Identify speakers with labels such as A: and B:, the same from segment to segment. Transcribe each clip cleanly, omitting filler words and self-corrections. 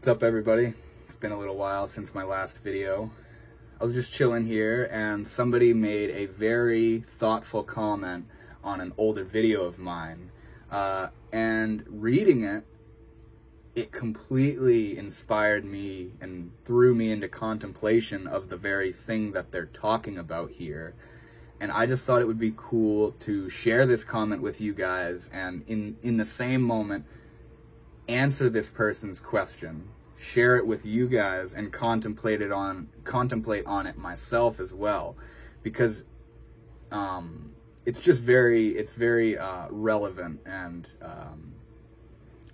A: What's up, everybody? It's been a little while since my last video. I was just chilling here and somebody made a very thoughtful comment on an older video of mine. And reading it, it completely inspired me and threw me into contemplation of the very thing that they're talking about here. And I just thought it would be cool to share this comment with you guys and in the same moment answer this person's question, share it with you guys, and contemplate on it myself as well, because it's just very relevant and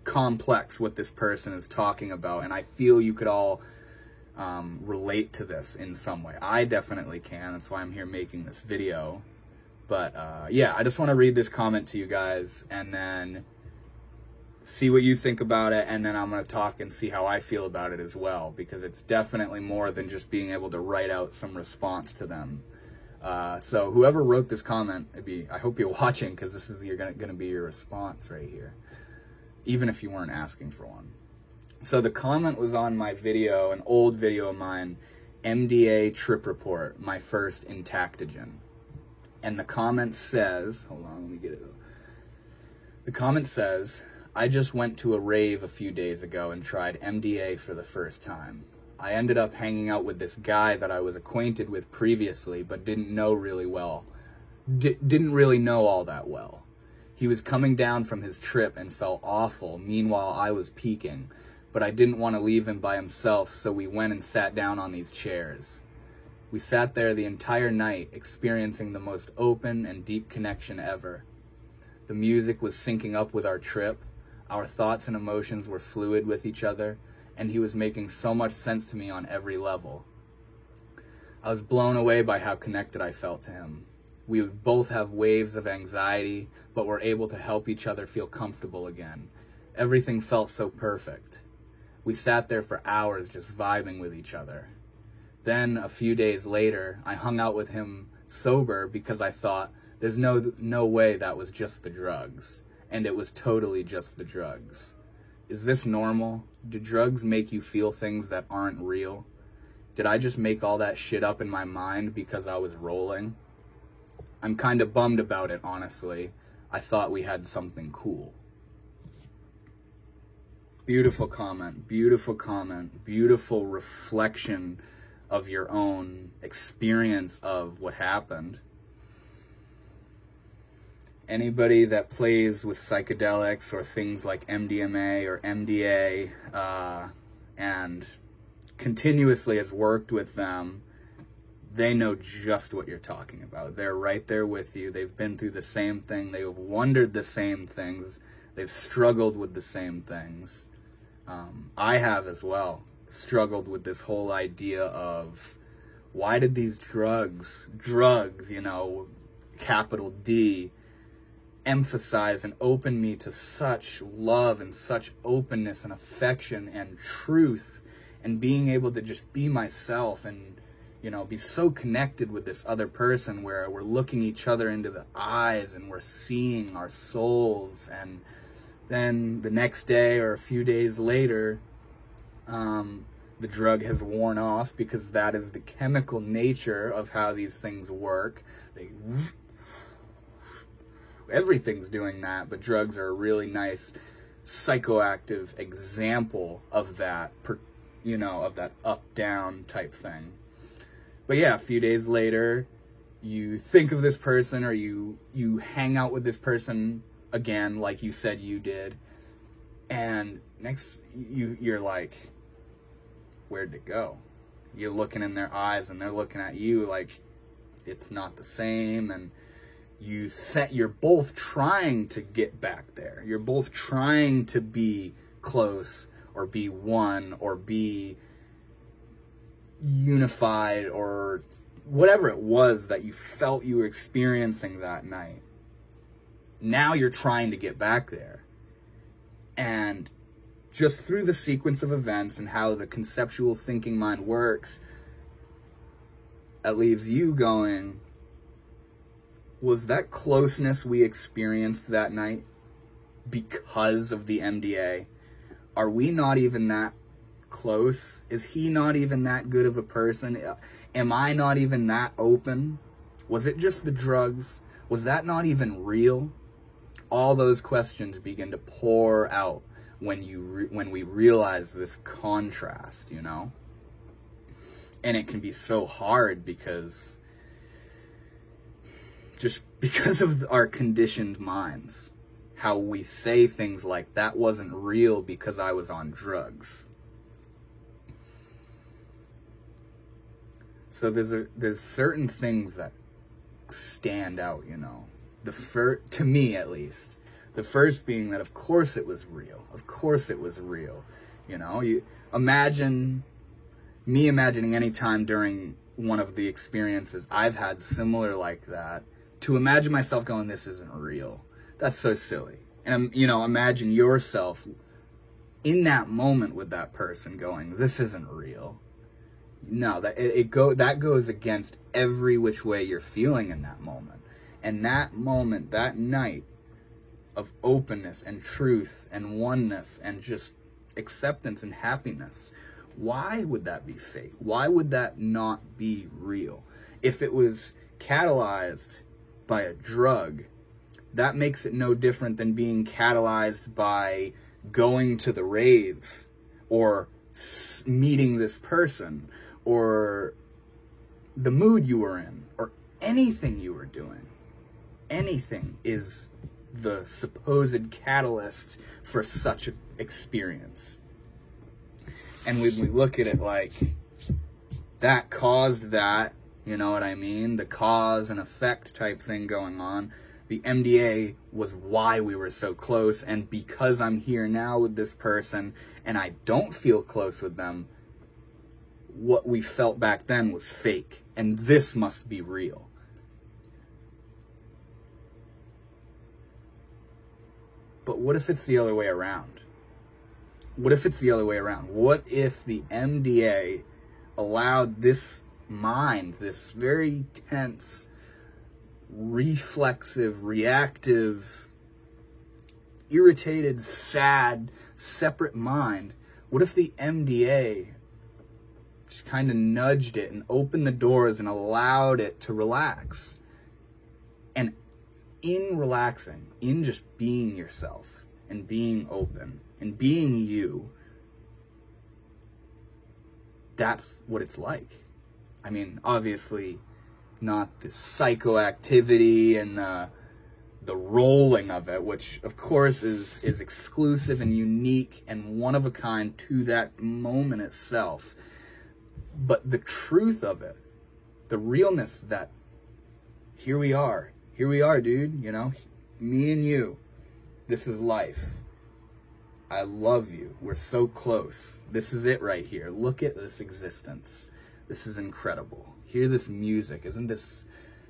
A: complex what this person is talking about, and I feel you could all relate to this in some way. I definitely can. That's why I'm here making this video. But yeah, I just want to read this comment to you guys and then see what you think about it, and then I'm going to talk and see how I feel about it as well, because it's definitely more than just being able to write out some response to them. So whoever wrote this comment, I hope you're watching, because this is going to be your response right here, even if you weren't asking for one. So the comment was on my video, an old video of mine, MDA Trip Report, my first Entactogen. And the comment says, hold on, let me get it. The comment says, I just went to a rave a few days ago and tried MDA for the first time. I ended up hanging out with this guy that I was acquainted with previously, but didn't know really well. Didn't really know all that well. He was coming down from his trip and felt awful. Meanwhile, I was peaking, but I didn't want to leave him by himself, so we went and sat down on these chairs. We sat there the entire night, experiencing the most open and deep connection ever. The music was syncing up with our trip. Our thoughts and emotions were fluid with each other, and he was making so much sense to me on every level. I was blown away by how connected I felt to him. We would both have waves of anxiety, but were able to help each other feel comfortable again. Everything felt so perfect. We sat there for hours just vibing with each other. Then, a few days later, I hung out with him sober because I thought, there's no way that was just the drugs. And it was totally just the drugs. Is this normal? Do drugs make you feel things that aren't real? Did I just make all that shit up in my mind because I was rolling? I'm kind of bummed about it, honestly. I thought we had something cool. Beautiful comment, beautiful reflection of your own experience of what happened. Anybody that plays with psychedelics or things like MDMA or MDA and continuously has worked with them, they know just what you're talking about. They're right there with you. They've been through the same thing. They've wondered the same things. They've struggled with the same things. I have as well struggled with this whole idea of, why did these drugs, you know, capital D, emphasize and open me to such love and such openness and affection and truth, and being able to just be myself and, you know, be so connected with this other person where we're looking each other into the eyes and we're seeing our souls. And then the next day or a few days later, the drug has worn off, because that is the chemical nature of how these things work. Everything's doing that, but drugs are a really nice psychoactive example of that, you know, of that up-down type thing. But yeah, a few days later, you think of this person, or you hang out with this person again, like you said you did, and next you're like, where'd it go? You're looking in their eyes, and they're looking at you like it's not the same, and you're both trying to get back there. You're both trying to be close, or be one, or be unified, or whatever it was that you felt you were experiencing that night. Now you're trying to get back there. And just through the sequence of events and how the conceptual thinking mind works, it leaves you going, was that closeness we experienced that night because of the MDA? Are we not even that close? Is he not even that good of a person? Am I not even that open? Was it just the drugs? Was that not even real? All those questions begin to pour out when we realize this contrast, you know? And it can be so hard because of our conditioned minds, how we say things like, that wasn't real because I was on drugs. So there's certain things that stand out, you know. To me at least, the first being that of course it was real. Of course it was real. You know, you imagining any time during one of the experiences I've had similar like that, to imagine myself going, this isn't real. That's so silly. And, you know, imagine yourself in that moment with that person going, this isn't real. No, that goes against every which way you're feeling in that moment. And that moment, that night of openness and truth and oneness and just acceptance and happiness, why would that be fake? Why would that not be real? If it was catalyzed by a drug, that makes it no different than being catalyzed by going to the rave or meeting this person or the mood you were in or anything you were doing. Anything is the supposed catalyst for such an experience. And when we look at it like that caused that, you know what I mean? The cause and effect type thing going on. The MDA was why we were so close, and because I'm here now with this person and I don't feel close with them, what we felt back then was fake, and this must be real. But what if it's the other way around? What if it's the other way around? What if the MDA allowed this mind, this very tense, reflexive, reactive, irritated, sad, separate mind, what if the MDA just kind of nudged it and opened the doors and allowed it to relax? And in relaxing, in just being yourself and being open and being you, that's what it's like. I mean, obviously not the psychoactivity and the rolling of it, which of course is exclusive and unique and one of a kind to that moment itself. But the truth of it, the realness that here we are, dude, you know, me and you, this is life. I love you. We're so close. This is it right here. Look at this existence. This is incredible. Hear this music. Isn't this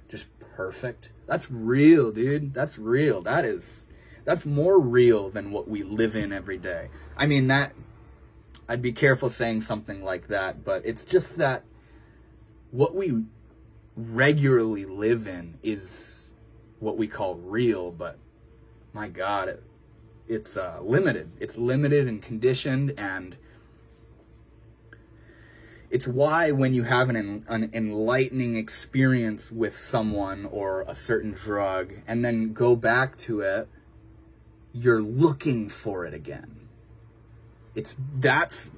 A: just perfect? That's real, dude. That's real. That's more real than what we live in every day. I mean, that, I'd be careful saying something like that, but it's just that what we regularly live in is what we call real, but my God, it's limited. It's limited and conditioned, and it's why when you have an enlightening experience with someone or a certain drug and then go back to it, you're looking for it again. That's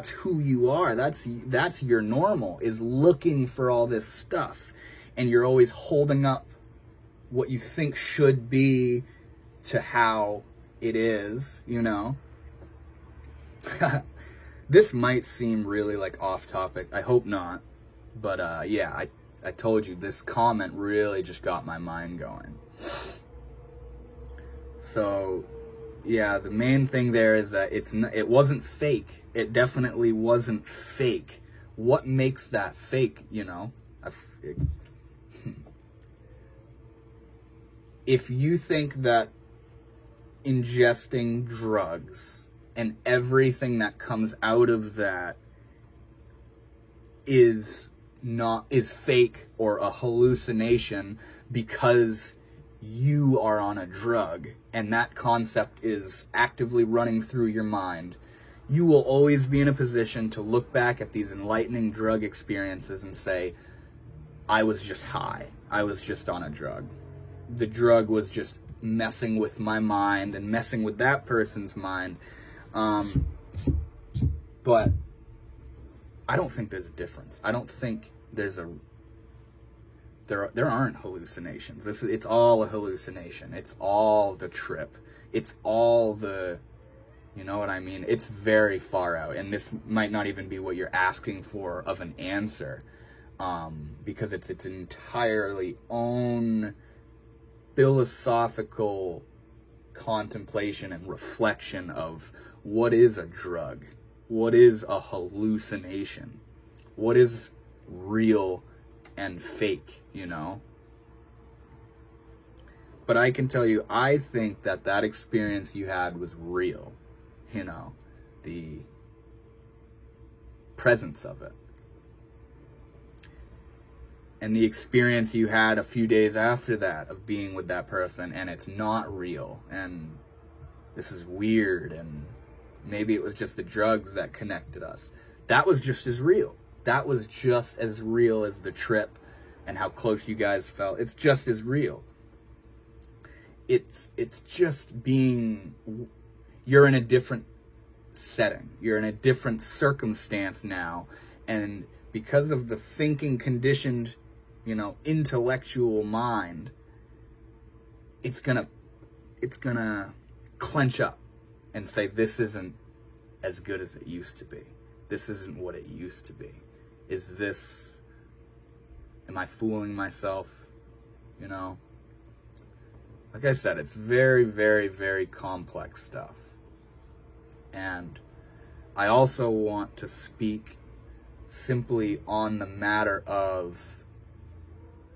A: who you are. That's your normal, is looking for all this stuff. And you're always holding up what you think should be to how it is, you know? This might seem really like off topic. I hope not. But yeah, I told you this comment really just got my mind going. So yeah, the main thing there is that it wasn't fake. It definitely wasn't fake. What makes that fake, you know? If you think that ingesting drugs and everything that comes out of that is fake or a hallucination because you are on a drug and that concept is actively running through your mind, you will always be in a position to look back at these enlightening drug experiences and say, I was just high. I was just on a drug. The drug was just messing with my mind and messing with that person's mind. But I don't think there's a difference. I don't think there aren't hallucinations. It's all a hallucination. It's all the trip. It's all the, you know what I mean? It's very far out, and this might not even be what you're asking for of an answer, because it's its entirely own philosophical contemplation and reflection of what is a drug, what is a hallucination, what is real and fake, you know? But I can tell you, I think that experience you had was real, you know, the presence of it. And the experience you had a few days after that of being with that person, and it's not real, and this is weird, and maybe it was just the drugs that connected us. That was just as real. That was just as real as the trip and how close you guys felt. It's just as real. It's just being, you're in a different setting. You're in a different circumstance now. And because of the thinking conditioned, you know, intellectual mind, it's gonna clench up and say, this isn't as good as it used to be. This isn't what it used to be. Am I fooling myself? You know? Like I said, it's very, very, very complex stuff. And I also want to speak simply on the matter of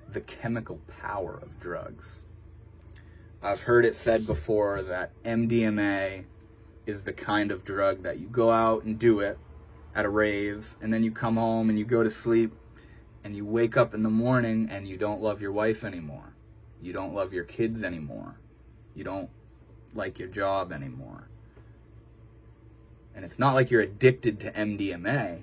A: the chemical power of drugs. I've heard it said before that MDMA is the kind of drug that you go out and do it at a rave, and then you come home and you go to sleep, and you wake up in the morning and you don't love your wife anymore. You don't love your kids anymore. You don't like your job anymore. And it's not like you're addicted to MDMA,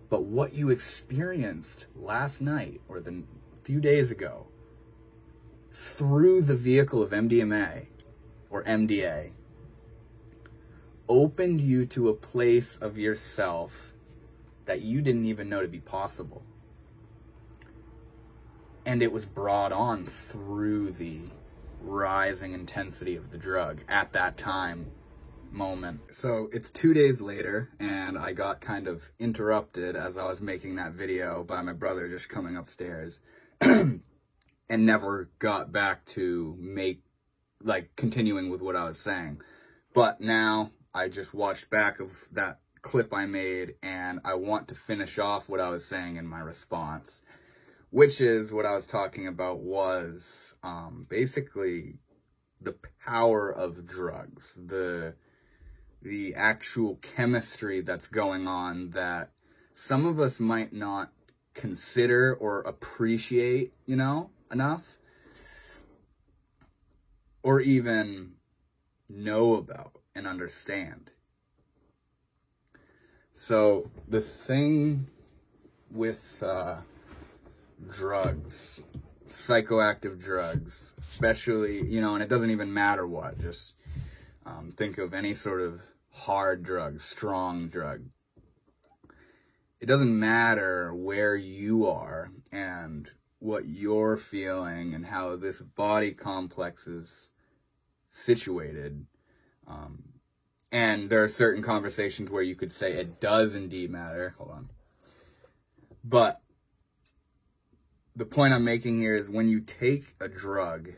A: but what you experienced last night or the few days ago through the vehicle of MDMA or MDA opened you to a place of yourself that you didn't even know to be possible. And it was brought on through the rising intensity of the drug at that moment. So it's 2 days later, and I got kind of interrupted as I was making that video by my brother just coming upstairs and never got back to continuing with what I was saying. But now I just watched back of that clip I made, and I want to finish off what I was saying in my response, which is what I was talking about was basically the power of drugs, the actual chemistry that's going on that some of us might not consider or appreciate, you know, enough, or even know about and understand. So the thing with drugs, psychoactive drugs, especially, you know, and it doesn't even matter what, just think of any sort of hard drug, strong drug. It doesn't matter where you are and what you're feeling and how this body complex is situated. And there are certain conversations where you could say it does indeed matter. Hold on. But the point I'm making here is when you take a drug,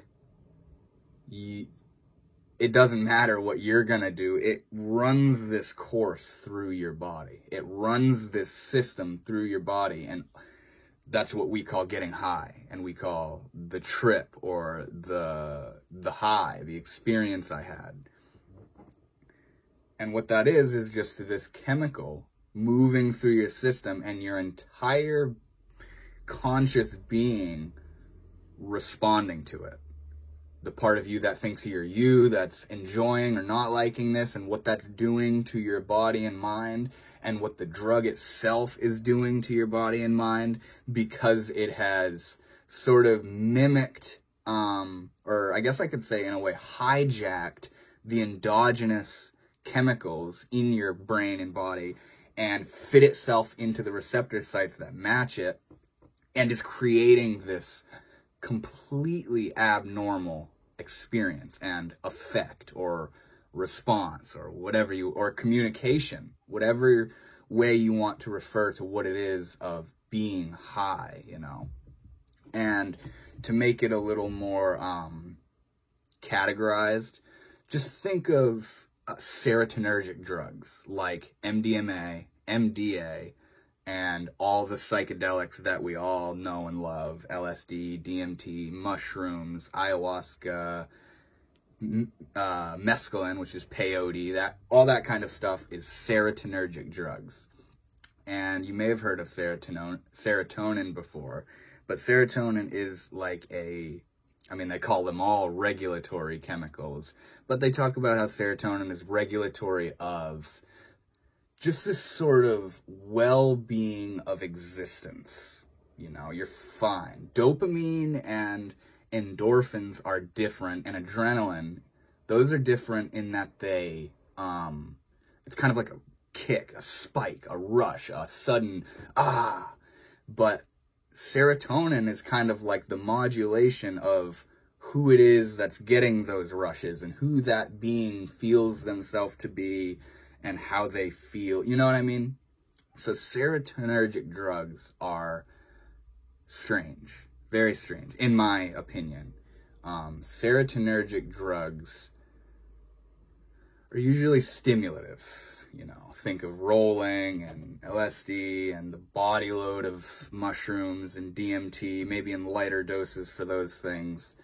A: it doesn't matter what you're going to do. It runs this course through your body. It runs this system through your body. And that's what we call getting high. And we call the trip or the high, the experience I had. And what that is just this chemical moving through your system and your entire conscious being responding to it. the part of you that thinks you're you, that's enjoying or not liking this, and what that's doing to your body and mind, and what the drug itself is doing to your body and mind, because it has sort of mimicked, or I guess I could say in a way hijacked the endogenous chemicals in your brain and body and fit itself into the receptor sites that match it, and is creating this completely abnormal experience and effect or response or whatever or communication, whatever way you want to refer to what it is of being high, you know. And to make it a little more categorized, just think of serotonergic drugs like MDMA, MDA, and all the psychedelics that we all know and love, LSD, DMT, mushrooms, ayahuasca, mescaline, which is peyote, all that kind of stuff is serotonergic drugs. And you may have heard of serotonin before, but serotonin is like they call them all regulatory chemicals, but they talk about how serotonin is regulatory of just this sort of well-being of existence. You know, you're fine. Dopamine and endorphins are different, and adrenaline, those are different in that they, it's kind of like a kick, a spike, a rush, a sudden, but serotonin is kind of like the modulation of who it is that's getting those rushes and who that being feels themselves to be and how they feel, you know what I mean? So serotonergic drugs are strange, very strange, in my opinion. Serotonergic drugs are usually stimulative, you know, think of rolling and LSD and the body load of mushrooms and DMT, maybe in lighter doses for those things.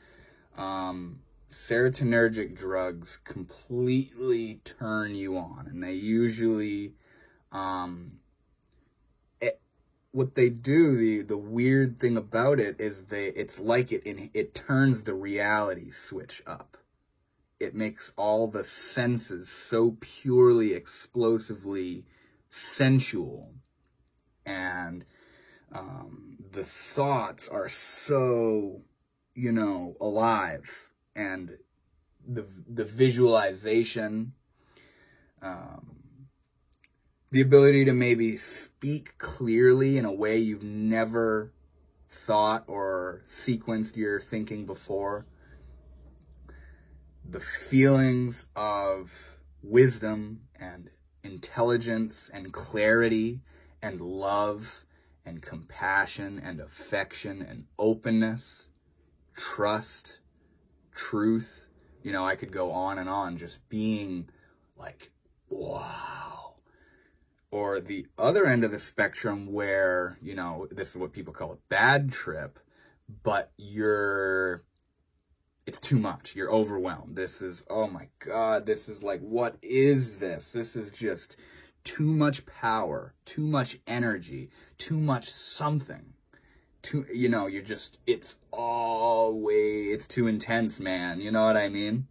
A: Serotonergic drugs completely turn you on, and they usually, what they do, the weird thing about it is it's like it turns the reality switch up. It makes all the senses so purely, explosively sensual, and the thoughts are so, you know, alive, and the visualization, the ability to maybe speak clearly in a way you've never thought or sequenced your thinking before, the feelings of wisdom and intelligence and clarity and love and compassion and affection and openness, trust, truth. You know, I could go on and on just being like, wow. Or the other end of the spectrum where, you know, this is what people call a bad trip, but it's too much. You're overwhelmed. This is, oh my God, this is like, what is this? This is just too much power, too much energy, too much something. You know, it's too intense, man. You know what I mean?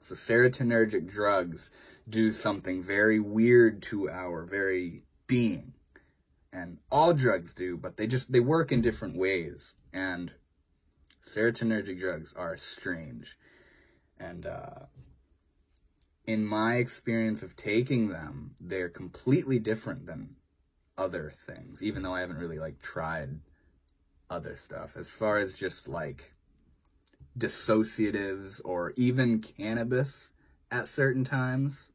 A: So serotonergic drugs do something very weird to our very being. And all drugs do, but they work in different ways. And serotonergic drugs are strange. And in my experience of taking them, they're completely different than other things, even though I haven't really tried other stuff. As far as just dissociatives or even cannabis at certain times,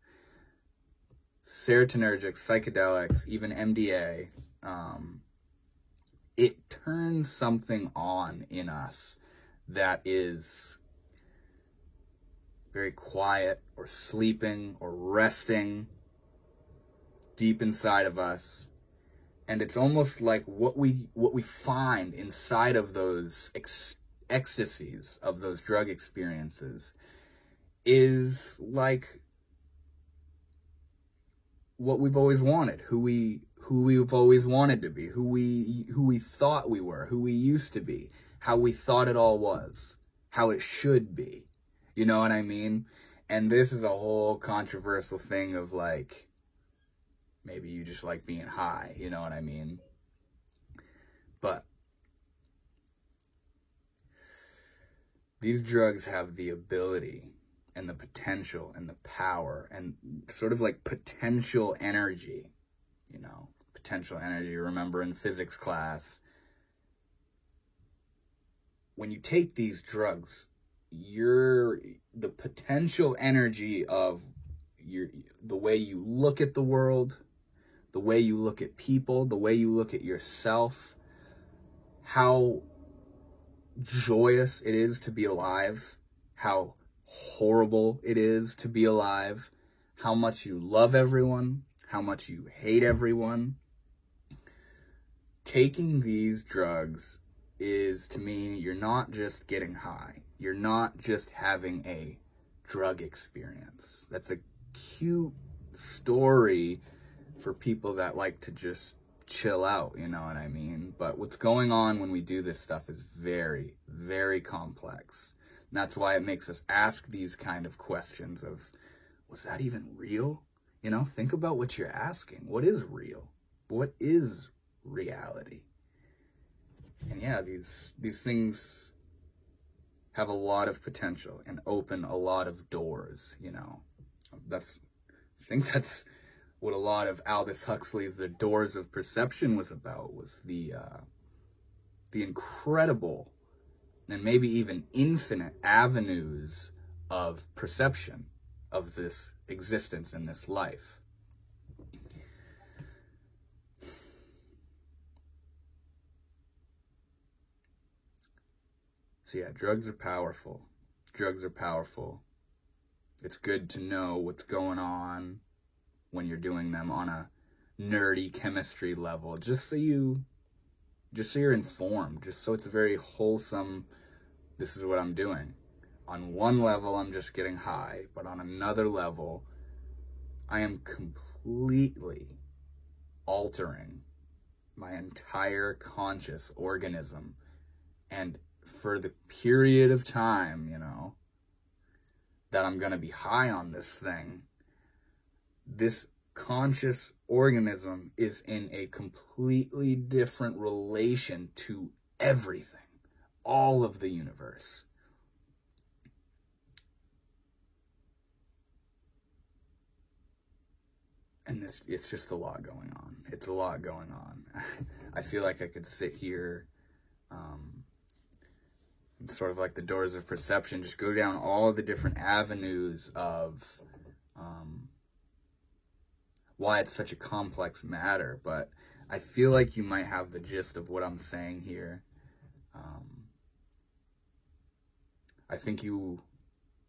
A: serotonergic, psychedelics, even MDA, it turns something on in us that is very quiet or sleeping or resting deep inside of us. And it's almost like what we find inside of those ecstasies of those drug experiences is like what we've always wanted, who we've always wanted to be, who we thought we were, who we used to be, how we thought it all was, how it should be. You know what I mean? And this is a whole controversial thing of like, maybe you just like being high, you know what I mean? But these drugs have the ability and the potential and the power and sort of like potential energy, you know, potential energy. Remember in physics class, when you take these drugs, the potential energy of the way you look at the world, the way you look at people, the way you look at yourself, how joyous it is to be alive, how horrible it is to be alive, how much you love everyone, how much you hate everyone. Taking these drugs is, to me, you're not just getting high. You're not just having a drug experience. That's a cute story for people that like to just chill out, you know what I mean? But what's going on when we do this stuff is very, very complex. And that's why it makes us ask these kind of questions of, was that even real? You know, think about what you're asking. What is real? What is reality? And yeah, these things have a lot of potential and open a lot of doors, you know. I think that's what a lot of Aldous Huxley's The Doors of Perception was about, was the incredible and maybe even infinite avenues of perception of this existence and this life. So yeah, drugs are powerful. Drugs are powerful. It's good to know what's going on when you're doing them on a nerdy chemistry level, just so you're informed, just so it's a very wholesome, this is what I'm doing. On one level, I'm just getting high, but on another level, I am completely altering my entire conscious organism. And for the period of time, you know, that I'm going to be high on this thing, this conscious organism is in a completely different relation to everything, all of the universe. And it's just a lot going on. It's a lot going on. I feel like I could sit here, sort of like the Doors of Perception, just go down all of the different avenues of why it's such a complex matter, but I feel like you might have the gist of what I'm saying here. I think you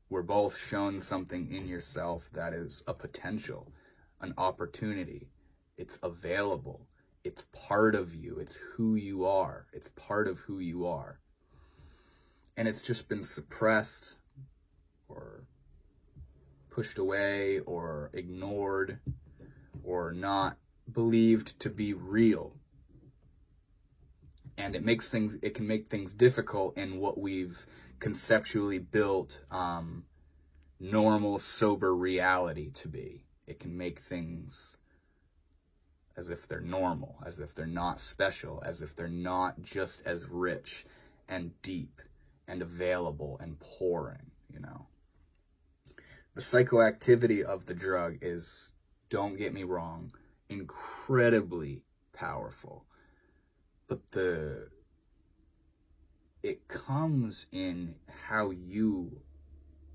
A: were both shown something in yourself that is a potential, an opportunity. It's available. It's part of you. It's who you are. It's part of who you are. And it's just been suppressed or pushed away or ignored or not believed to be real. And it can make things difficult in what we've conceptually built normal, sober reality to be. It can make things as if they're normal, as if they're not special, as if they're not just as rich and deep and available and pouring, you know. The psychoactivity of the drug is, don't get me wrong, incredibly powerful. But it comes in how you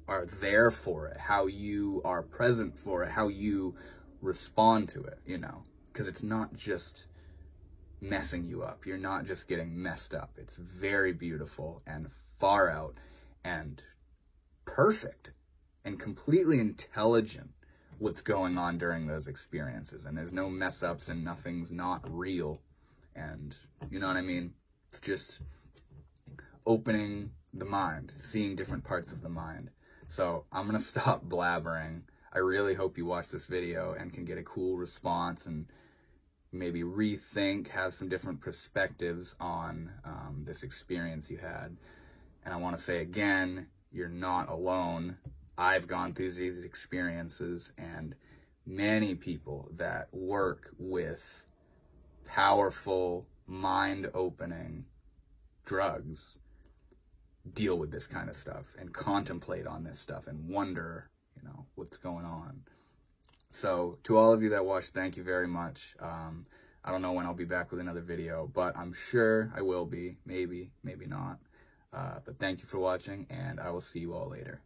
A: are there for it, how you are present for it, how you respond to it, you know. Because it's not just messing you up. You're not just getting messed up. It's very beautiful and far out and perfect and completely intelligent what's going on during those experiences. And there's no mess ups and nothing's not real. And you know what I mean? It's just opening the mind, seeing different parts of the mind. So I'm going to stop blabbering. I really hope you watch this video and can get a cool response and maybe rethink, have some different perspectives on this experience you had. And I want to say again, you're not alone. I've gone through these experiences, and many people that work with powerful, mind-opening drugs deal with this kind of stuff and contemplate on this stuff and wonder, you know, what's going on. So to all of you that watched, thank you very much. I don't know when I'll be back with another video, but I'm sure I will be. Maybe, maybe not. But thank you for watching, and I will see you all later.